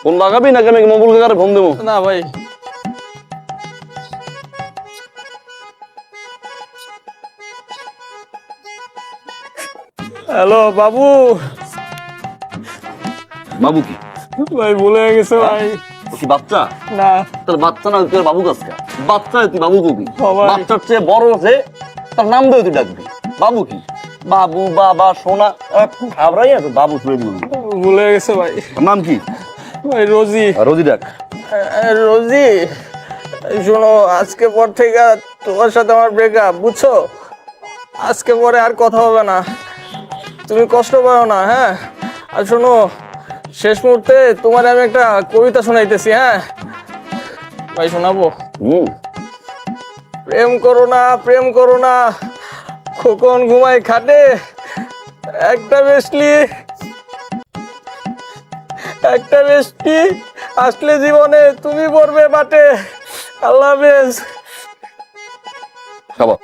Phone লাগাবি নাকি আমি মঙ্গল কাকারে ফোন দেবো? না ভাই। হ্যালো বাবু। বাবু কি ভাই ভুলে গেছে ভাই। ও কি বাচ্চা? না তোর বাচ্চা না, তুই বাবু কাজকা বাচ্চা, তুই বাবু কবি। সবাই। বাচ্চার চেয়ে বড় আছে, তার নাম দিয়ে তুই ডাকবি। বাবু কি? বাবু, বাবা, সোনা, খাবরাই আছে বাবু শুয়ে বলবি। ভুলে গেছে ভাই। নাম কি? ভাই রোজি। রোজি ডাক। রোজি, শোনো, আজকে পর থেকে তোমার সাথে আমার ব্রেকআপ, বুঝছো? আজকে পরে আর কথা হবে না, তুমি কষ্ট পাও না, হ্যাঁ? আর শোনো, শেষ মুহূর্তে তোমার আমি একটা কবিতা শোনাইতেছি, হ্যাঁ ভাই, শোনাবো? প্রেম করো না, প্রেম করো না, খোকন ঘুমাই খাটে, একটা বেশলি একটা বেশলি আসলে জীবনে তুমি পড়বে বাটে। আল্লাহ হাফেজ। খাবার